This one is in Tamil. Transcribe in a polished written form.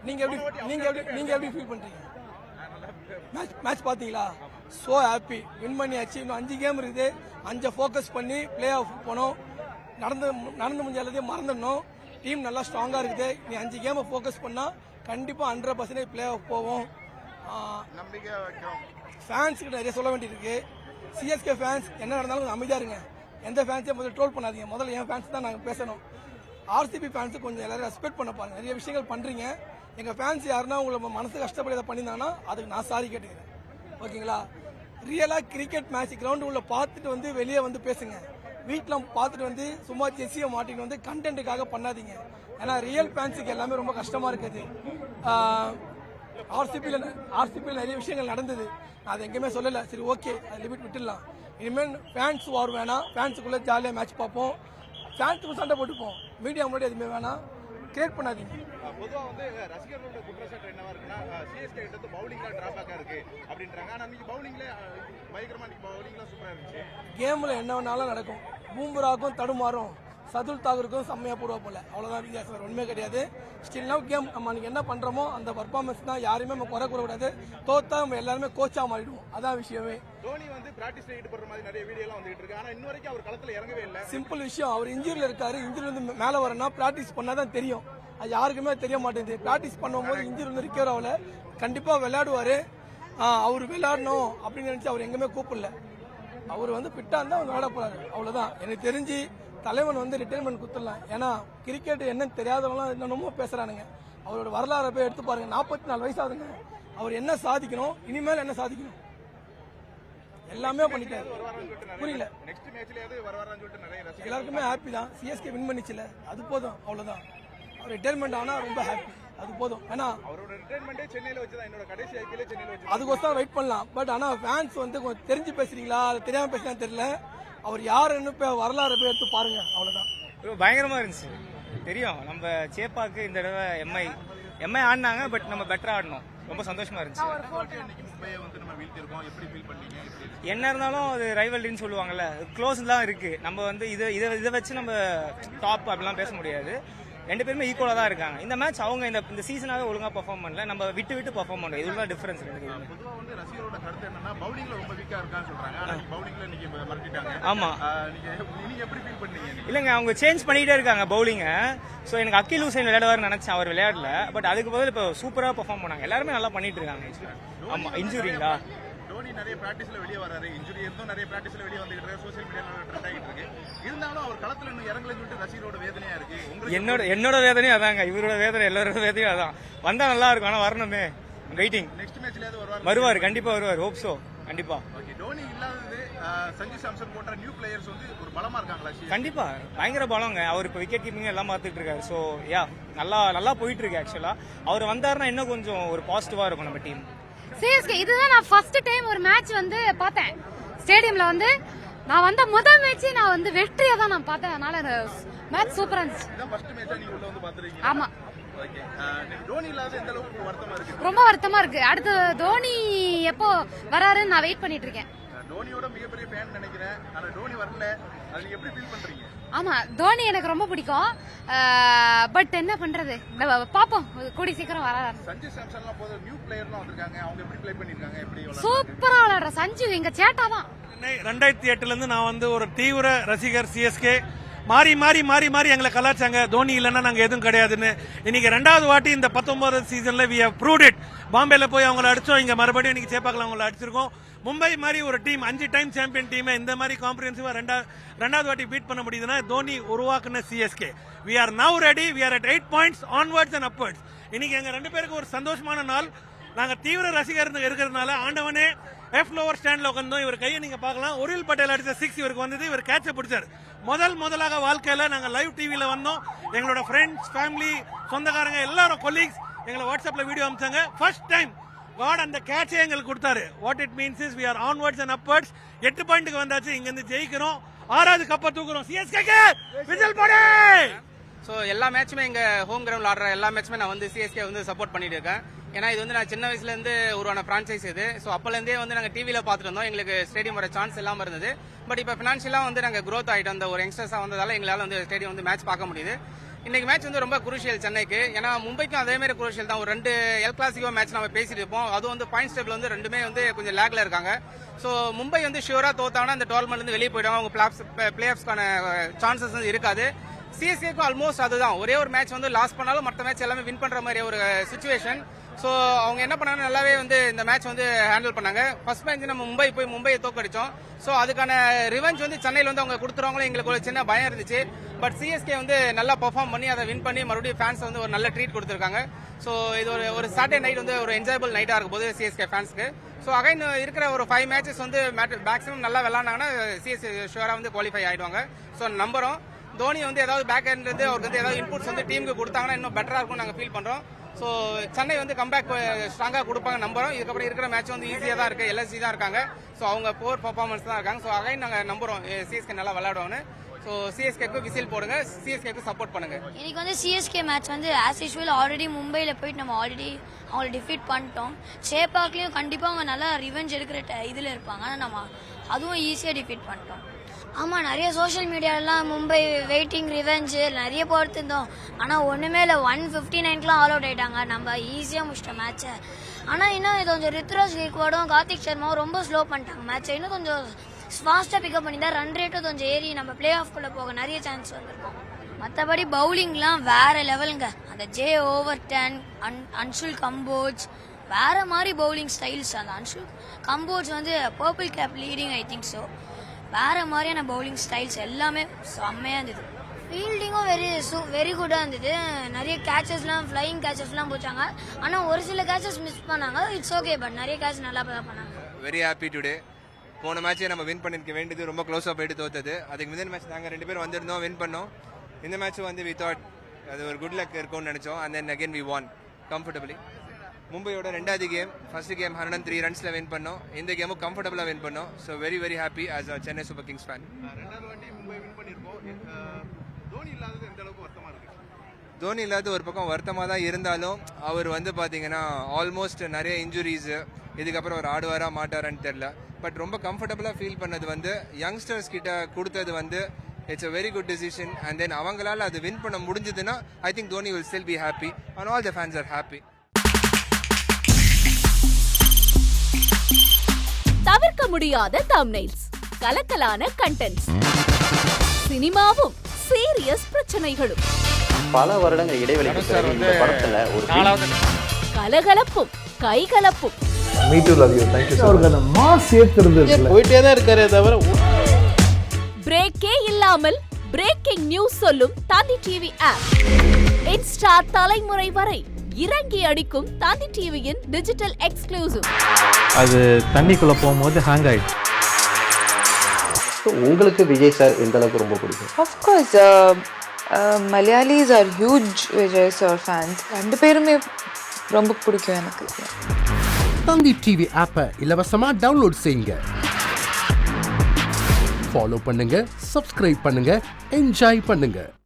நீங்க எப்படி ஃபீல் பண்றீங்க? மேட்ச் பாத்தீங்களா? சோ ஹாப்பி, வின் பண்ணியாச்சு. இன்னும் 5 கேம் இருக்குது. 5 ஃபோக்கஸ் பண்ணி பிளே ஆஃப் போனோம். நடந்து முடிஞ்ச எல்லாத்தையும் மறந்துடணும். டீம் நல்லா ஸ்ட்ராங்கா இருக்குது. நீ 5 கேமை ஃபோக்கஸ் பண்ணா கண்டிப்பா 100% பிளே ஆஃப் போவோம். ஃபேன்ஸ் கிட்ட நிறைய சொல்ல வேண்டியிருக்கு. சிஎஸ்கே ஃபேன்ஸ் என்ன நடந்தாலும் அமைதியா இருங்க. எந்த ஃபேன்ஸையும் முதல்ல ட்ரோல் பண்ணாதீங்க. முதல்ல என் ஃபேன்ஸ் தான் நாங்கள் பேசணும். ஆர்சிபி ஃபேன்ஸு கொஞ்சம் எல்லாரும் ரெஸ்பெக்ட் பண்ண பாருங்க. நிறைய விஷயங்கள் பண்றீங்க. எங்க ஃபேன்ஸ் யாருன்னா உங்களை மனசு கஷ்டப்படி எதை பண்ணியிருந்தாங்கன்னா அதுக்கு நான் சாரி கேட்டுக்கிறேன். ஓகேங்களா? ரியலா கிரிக்கெட் மேட்ச் கிரவுண்டு உள்ள பார்த்துட்டு வந்து வெளியே வந்து பேசுங்க. வீட்டில் பார்த்துட்டு வந்து சும்மா செஸ்ஸியை மாட்டிட்டு வந்து கண்டென்ட்டுக்காக பண்ணாதீங்க. ஏன்னா ரியல் ஃபேன்ஸுக்கு எல்லாமே ரொம்ப கஷ்டமா இருக்குது. ஆர்சிபியில் நிறைய விஷயங்கள் நடந்தது. நான் அதை எங்கேயுமே சொல்லலை. சரி, ஓகே, அது லிமிட் விட்டுடலாம். இனிமேல் ஃபேன்ஸ் வார் வேணாம். ஃபேன்ஸுக்குள்ளே ஜாலியாக மேட்ச் பார்ப்போம். ஃபேன்ஸுக்கு சண்டை போட்டுப்போம். மீடியா முன்னாடி எதுவுமே வேணாம். கிரியேட் பண்ணாதீங்க. பொதுவாக வந்து ரசிகர்களோட குற்றச்சாட்டு என்னவா இருக்குன்னா, சிஎஸ்கே கிட்ட பவுலிங்ல டிராபேக்கா இருக்கு அப்படின்றாங்க. ஆனா இன்னைக்கு பவுலிங்ல பயங்கரமா பவுலிங்லாம் சூப்பரா இருந்துச்சு. கேம்ல என்ன வேணாலும் நடக்கும். பூம்பராக்கும் தடுமாறும், சதுல் தாகூருக்கும் செம்மையா போடுவா போல. அவ்வளவுதான் வித்தியாசம், வேற ஒண்ணுமே கிடையாது. ஸ்டில் நவ் கேம் நம்ம அன்னைக்கு என்ன பண்றோமோ அந்த பர்ஃபார்மன்ஸ் தான். யாருமே நம்ம குறை கூடாது. தோத்தா நம்ம எல்லாருமே கோச்சா மாறிடுவோம். அதான் விஷயமே. தோனி வந்து பிராக்டிஸ்ல ஈடுபடுற மாதிரி நிறைய வீடியோ எல்லாம் வந்துட்டு இருக்கு. ஆனா இன்ன வரைக்கும் அவர் களத்துல இறங்கவே இல்லை. சிம்பிள் விஷயம். அவர் இன்ஜூரியில் இருக்காரு. இன்ஜூரி வந்து மேல வரனா பிராக்டிஸ் பண்ணாதான் தெரியும். அது யாருக்குமே தெரிய மாட்டேங்குது. பிராக்டிஸ் பண்ணும்போது இன்ஜூரி வந்து ரிக்கவர் ஆகல. கண்டிப்பா விளையாடுவாரு. அவர் விளையாடணும் அப்படின்னு நினைச்சு அவர் எங்குமே கூப்பிடல. அவர் வந்து பிட்டா இருந்தா அவங்க விளையாட போறாரு. அவ்வளவுதான். எனக்கு தெரிஞ்சு தலைவன் வந்து ரிட்டைர்மெண்ட் கொடுத்துடலாம். ஏன்னா கிரிக்கெட் என்னன்னு தெரியாதவங்களாம் என்னென்னமோ பேசுறானுங்க. அவரோட வரலாறு போய் எடுத்து பாருங்க. 44 வயசு ஆகுதுங்க. அவர் என்ன சாதிக்கணும், இனிமேல் என்ன சாதிக்கணும், எல்லாமே பண்ணிட்டாரு. புரியல. எல்லாருக்குமே ஹாப்பி தான். சிஎஸ்கே வின் பண்ணிச்சுல, அது போதும். அவ்வளவுதான். அவர் ரிட்டைர்மெண்ட் ஆனா ரொம்ப ஹாப்பி. அது போதும். ஏன்னா அவரோட ரிட்டைர்மெண்டே சென்னையில வச்சுதான். என்னோட கடைசி ஐபிஎல்லே சென்னையில வச்சு. அதுக்கோசம் வெயிட் பண்ணலாம். பட் ஆனா ஃபேன்ஸ் வந்து கொஞ்சம் தெரிஞ்சு பேசுறீங்களா, அது தெரியாம பேசுறான்னு தெரியல. அவர் யாருன்னு வரலாறு போய் எடுத்து பாருங்க. அவ்வளவுதான். பயங்கரமா இருந்துச்சு. தெரியும் நம்ம சேப்பாக்கு இந்த தடவை எம்ஐ ஆடினாங்க. பட் நம்ம பெட்டரா ஆடணும். ரொம்ப சந்தோஷமா இருந்துச்சு. என்ன இருந்தாலும் அது ரைவல்ரின்னு சொல்லுவாங்கல்ல, க்ளோஸ் தான் இருக்கு. நம்ம வந்து இதை வச்சு நம்ம டாப் அப்படிலாம் பேச முடியாது. 2 பேருமே ஈக்குவலா தான் இருக்காங்க. இந்த மேட்ச் அவங்க இந்த சீசனாவே ஒழுங்கா பெர்ஃபார்ம் பண்ணல. நம்ம விட்டு பெர்ஃபார்ம் பண்றோம். இதுதான் டிஃபரன்ஸ். பொதுவா வந்து ரசிகரோட கருத்து என்னன்னா, பவுலிங்ல ரொம்ப வீக்கா இருக்கான்னு சொல்றாங்க. ஆனா பவுலிங்ல நீங்க மறந்துட்டாங்க. ஆமா. நீங்க எப்படி ஃபீல் பண்ணீங்க? இல்லங்க, அவங்க சேஞ்ச் பண்ணிட்டே இருக்காங்க பவுலிங்க. சோ எனக்கு அக்கீல் ஹுசைன் விளையாடுவார்னு நினைச்சேன். அவர் விளையாடல. பட் அதுக்கு பதில் இப்ப சூப்பரா பெர்ஃபார்ம் பண்ணாங்க. எல்லாருமே நல்லா பண்ணிட்டு இருக்காங்க. ஆமா. இன்ஜூரிங்களா? தோனி நிறைய பிராக்டிஸ்ல வெளியே வராரு. இன்ஜுரி இருந்தும் நிறைய பிராக்டிஸ்ல வெளியே வந்துட்டு இருக்காரு. சோசியல் மீடியால ட்ரெண்ட் ஆகிட்டு இருக்கு. இருந்தாலும் அவர் களத்துல இன்னும் இறங்கலன்னு சொல்லிட்டு ரசிகரோட வேதனையா இருக்கு. என்னோட வேதனையும் அதாங்க. இவரோட வேதனை, எல்லாரோட வேதனையும் அதான். வந்தா நல்லா இருக்கும். ஆனா வரணுமே. வெயிட்டிங். நெக்ஸ்ட் மேட்ச்ல வருவாரு. கண்டிப்பா வருவார். Hope so. கண்டிப்பா. ஓகே. தோனி இல்லாதது சஞ்சு சாம்சன் போன்ற நியூ பிளேயர்ஸ் வந்து ஒரு பலமா இருக்காங்களா? கண்டிப்பா பயங்கர பலங்க. அவர் இப்ப விக்கெட் கீப்பிங் எல்லாம் பார்த்துட்டு இருக்காரு. சோ நல்லா போயிட்டு இருக்கு. ஆக்சுவலா அவர் வந்தாருன்னா இன்னும் கொஞ்சம் ஒரு பாசிட்டிவா இருக்கும் நம்ம டீம். சிஎஸ்கே இதுதான் நான் ஃபர்ஸ்ட் டைம் ஒரு மேட்ச் வந்து பார்த்தேன் ஸ்டேடியம்ல. வந்து நான் வந்த முதல் மேட்ச் நான் வந்து வெற்றியை தான் நான் பார்த்தேன். அதனால மேட்ச் சூப்பரா இருந்துச்சு. இதான் ஃபர்ஸ்ட் மேட்சா நீங்க உள்ள வந்து பாத்துறீங்க? ஆமா. ஓகே. தோனி இல்லாத எந்த அளவுக்கு வருத்தமா இருக்கு? ரொம்ப வருத்தமா இருக்கு. அடுத்து தோனி எப்போ வராருன்னு நான் வெயிட் பண்ணிட்டு இருக்கேன். தோனியோட மிகப்பெரிய ஃபேன் நினைக்கிறேன். ஆனா தோனி வரல. அது நீங்க எப்படி ஃபீல் பண்றீங்க? ஆமா, தோனி எனக்கு ரொம்ப பிடிக்கும். பட் என்ன பண்றது, பாப்போம் கூடி சீக்கிரம் வர. சஞ்சு சாம்சன்லாம் போது நியூ பிளேயர்லாம் வந்திருக்காங்க. அவங்க எப்படி ப்ளே பண்ணிருக்காங்க? எப்படி சூப்பரா விளையாடுற சஞ்சு எங்க சேட்டா தான். 2008ல இருந்து நான் வந்து ஒரு தீவிர ரசிகர். சிஎஸ்கே மாறி எங்களை கலாச்சாங்க. தோனி இல்லைன்னா நாங்க எதுவும் கிடையாதுன்னு. இன்னைக்கு 2வது வாட்டி இந்த 19th சீசன்ல we have proved it. பாம்பேல போய் அவங்களை அடிச்சோம். இங்க மறுபடியும் இன்னைக்கு சேப்பாக்கல அவங்களை அடிச்சிருக்கோம். மும்பை மாதிரி ஒரு டீம் 5 டைம் சாம்பியன் டீம் இந்த மாதிரி காம்ப்ரிஹென்சிவா 2வது வாட்டி பீட் பண்ண முடியுதுன்னா தோனி உருவாக்குன CSK. we are now ready. we are at 8 points onwards and upwards. இன்னைக்கு எங்க 2 பேருக்கு ஒரு சந்தோஷமான நாள். நாங்க தீவிர ரசிகர் இருக்கிறதுனால ஆண்டவனே எஃப் லோவர் ஸ்டாண்ட்ல உட்காந்தோம். இவர் கையை நீங்க பார்க்கலாம். ஒரில் பட்டேல் அடிச்ச 6 இவருக்கு வந்தது. இவர் கேட்ச பிடிச்சார். முதலாக வாழ்க்கையில நாங்க லைவ் டிவில வந்தோம். எங்களோட ஃப்ரெண்ட்ஸ், ஃபேமிலி, சொந்தக்காரங்க எல்லாரும் கொலீக்ஸ் எங்களை வாட்ஸ்அப்ல வீடியோ அனுப்பிச்சாங்க. ஃபர்ஸ்ட் டைம் காட் அந்த கேட்சே எங்களுக்கு கொடுத்தாரு. What it means is we are onwards and upwards. 8 பாயிண்ட்க்கு வந்தாச்சு. இங்க இருந்து ஜெயிக்கிறோம். 6வது கப்ப தூக்குறோம். சிஎஸ்கே விசில் போடு. ஸோ எல்லா மேட்சுமே எங்க ஹோம் கிரவுண்ட்ல ஆடுற எல்லா மேட்சுமே நான் வந்து சிஎஸ்கே வந்து சப்போர்ட் பண்ணிட்டு இருக்கேன். ஏன்னா இது வந்து நான் சின்ன வயசுல இருந்து உருவான பிரான்சைஸ் இது. ஸோ அப்பல இருந்தே வந்து நாங்க டிவியில பாத்துட்டு இருந்தோம். எங்களுக்கு ஸ்டேடியம் வர சான்ஸ் இல்லாம இருந்தது. பட் இப்போ பினான்சியலா வந்து நாங்க growth ஆயிட்டோம். அந்த ஒரு யங்ஸ்டர்ஸா வந்ததால எங்களால வந்து ஸ்டேடியம் வந்து மேட்ச் பார்க்க முடியுது. இன்னைக்கு மேட்ச் வந்து ரொம்ப குரூஷியல் சென்னைக்கு. ஏன்னா மும்பைக்கும் அதே மாதிரி குரூஷியல் தான். ஒரு 2 எல் கிளாசிக்கோ மேட்ச் நம்ம பேசிட்டு இருப்போம். அதுவும் வந்து பாயிண்ட்ஸ் டேபிள் வந்து ரெண்டுமே வந்து கொஞ்சம் லேக்ல இருக்காங்க. ஸோ மும்பை வந்து ஷியூரா தோத்தாங்கன்னா அந்த டோர்னமெண்ட்ல இருந்து வெளியே போயிடுவாங்க. அவங்க பிளே ஆஃப்ஸ்க்கான சான்சஸ் வந்து இருக்காது. சிஎஸ்கேக்கும் ஆல்மோஸ்ட் அதுதான். ஒரே ஒரு மேட்ச் வந்து லாஸ் பண்ணாலும் மற்ற மேட்ச் எல்லாமே வின் பண்ற மாதிரி ஒரு சுச்சுவேஷன். ஸோ அவங்க என்ன பண்ணாங்கன்னா நல்லாவே வந்து இந்த மேட்ச் வந்து ஹேண்டில் பண்ணாங்க. ஃபர்ஸ்ட் மேட்ச் நம்ம மும்பையை தோக்கடிச்சோம். ஸோ அதுக்கான ரிவெஞ்ச் வந்து சென்னையில் வந்து அவங்க கொடுத்துருவாங்களோ எங்களுக்கு ஒரு சின்ன பயம் இருந்துச்சு. பட் சிஎஸ்கே வந்து நல்லா பெர்ஃபார்ம் பண்ணி அதை வின் பண்ணி மறுபடியும் ஃபேன்ஸ் வந்து ஒரு நல்ல ட்ரீட் கொடுத்துருக்காங்க. ஸோ இது ஒரு சாட்டர்டே நைட் வந்து ஒரு என்ஜாயபிள் நைட்டாக இருக்கும் போது சிஎஸ்கே ஃபேன்ஸ்க்கு. ஸோ அகைன் இருக்கிற ஒரு 5 மேட்சஸ் வந்து மேக்ஸிமம் நல்லா விளாண்டாங்கன்னா சிஎஸ்கே ஷுவராக வந்து குவாலிஃபை ஆயிடுவாங்க. ஸோ நம்புறோம் தோனி வந்து ஏதாவது பேக் ஹேண்ட்ல இருந்து அவருக்கு வந்து ஏதாவது இன்புட்ஸ் வந்து டீமுக்கு கொடுத்தாங்கன்னா இன்னும் பெட்டரா இருக்கும்னு நாங்கள் ஃபீல் பண்றோம். ஸோ சென்னை வந்து கம்பேக் ஸ்ட்ராங்காக கொடுப்பாங்க நம்புறோம். இதுக்கப்புறம் இருக்கிற மேட்ச் வந்து ஈஸியாக தான் இருக்கு. எல்எஸ்சி தான் இருக்காங்க. ஸோ அவங்க போர் பர்ஃபார்மன்ஸ் தான் இருக்காங்க. ஸோ அகைன் நாங்கள் நம்புறோம் சிஎஸ்கே நல்லா விளையாடுவாங்க. ஸோ சிஎஸ்கேக்கு விசில் போடுங்க, சிஎஸ்கேக்கு சப்போர்ட் பண்ணுங்க. இன்னைக்கு வந்து சிஎஸ்கே மேட்ச் வந்து ஆஸ் யூஸ்வல் ஆல்ரெடி மும்பையில் போயிட்டு நம்ம ஆல்ரெடி அவங்கள டிஃபீட் பண்ணிட்டோம். சேப்பாக்லேயும் கண்டிப்பாக அவங்க நல்லா ரிவெஞ்ச் எடுக்கிற இதில் இருப்பாங்க. ஆனால் நம்ம அதுவும் ஈஸியாக டிஃபீட் பண்ணிட்டோம். ஆமாம், நிறைய சோஷியல் மீடியாலலாம் மும்பை வெயிட்டிங் ரிவெஞ்சு நிறைய போட்டுருந்தோம். ஆனால் ஒன்றுமே இல்லை, 159க்குலாம் ஆல் அவுட் ஆயிட்டாங்க. நம்ம ஈஸியாக முடிச்சிட்டோம் மேட்சை. ஆனால் இன்னும் இது கொஞ்சம் ரித்ராஜ் கேக்வாடும் கார்த்திக் சர்மாவும் ரொம்ப ஸ்லோ பண்ணிட்டாங்க மேட்சை. இன்னும் கொஞ்சம் ஃபாஸ்ட்டாக பிக்கப் பண்ணியிருந்தா ரன் ரேட்டும் கொஞ்சம் ஏறி நம்ம பிளே ஆஃப்குள்ளே போக நிறைய சான்ஸ் வந்திருக்கும். மற்றபடி பவுலிங்லாம் வேற லெவலுங்க. அந்த J/10 அன்ஷுல் கம்போஜ் வேற மாதிரி பவுலிங் ஸ்டைல்ஸ். அந்த அன்ஷுல் கம்போஜ் வந்து purple cap leading I think so. வேற மாதிரியான பவுலிங் ஸ்டைல்ஸ் எல்லாமே செம்மையாக இருந்தது. ஃபீல்டிங்கும் வெரி குட்டாக இருந்தது. நிறைய கேச்சஸ்லாம் ஃப்ளையிங் கேச்சஸ்லாம் போச்சாங்க. ஆனால் ஒரு சில கேச்சஸ் மிஸ் பண்ணாங்க. இட்ஸ் ஓகே, பட் நிறைய கேட்ச் நல்லா பண்ணாங்க. Very happy today. போன மேட்சே நம்ம வின் பண்ணிருக்க வேண்டியது, ரொம்ப க்ளோஸாக போயிட்டு தோத்தது. அதுக்கு முந்தின மேட்ச் நாங்கள் 2 பேரும் வந்திருந்தோம், வின் பண்ணோம். இந்த மேட்ச் வந்து வி தாட் அது ஒரு குட் லக் இருக்கும்னு நினைச்சோம். And then again we won comfortably. மும்பையோட 2வது கேம், ஃபர்ஸ்ட் கேம் 103 ரன்ஸ்ல வின் பண்ணோம். இந்த கேமும் கம்ஃபர்டபுளா வின் பண்ணோம். So very very happy as a Chennai Super Kings fan. 2வது வாட்டி மும்பை வின் பண்ணிருப்போம். தோனி இல்லாதது எந்த அளவுக்கு வருத்தமா இருக்கு? தோனி இல்லாத ஒரு பக்கம் வருத்தமாக தான் இருந்தாலும், அவர் வந்து பார்த்தீங்கன்னா ஆல்மோஸ்ட் நிறைய இன்ஜுரிஸ், இதுக்கப்புறம் அவர் ஆடுவாரா மாட்டாரான்னு தெரியல. பட் ரொம்ப கம்ஃபர்டபுளாக ஃபீல் பண்ணது வந்து யங்ஸ்டர்ஸ் கிட்ட கொடுத்தது வந்து it's a very good decision. And then அவங்களால அது வின் பண்ண முடிஞ்சதுன்னா I think Dhoni will still be happy and all the fans are happy. தவிர்க்க முடியாத தம்ப்நெயில்ஸ், கலக்கலான கண்டென்ட்ஸ், சினிமாவும் சீரியஸ் பிரச்சனைகளும், பல வருடங்கள் இடைவெளிக்கு பிறகு இந்த படத்துல ஒரு கலகலப்பும் கைகலப்பும். Me too, love you. Thank you so much. Mass ஏத்துறது போயிட்டே தான் இருக்காரே தவிர பிரேக்கே இல்லாமல் பிரேக்கிங் நியூஸ் சொல்லும் தந்தி டிவி ஆப். இன்ஸ்டா தலைமுறை வரை இறங்கி அடிக்கும் தந்தி டிவியின் டிஜிட்டல் எக்ஸ்க்ளூசிவ். அது தண்ணிக்குள்ள போகும்போது ஹேங் ஆயிடுச்சு. உங்களுக்கு விஜய் சார் எந்த அளவுக்கு ரொம்ப பிடிக்கும்? Of course, Malayalis are huge Vijay sir fans. 2 பேருமே ரொம்ப பிடிக்கும் எனக்கு. தந்தி டிவி ஆப்பை இலவசமா டவுன்லோட் செய்யுங்க. ஃபாலோ பண்ணுங்க, சப்ஸ்கிரைப் பண்ணுங்க, என்ஜாய் பண்ணுங்க.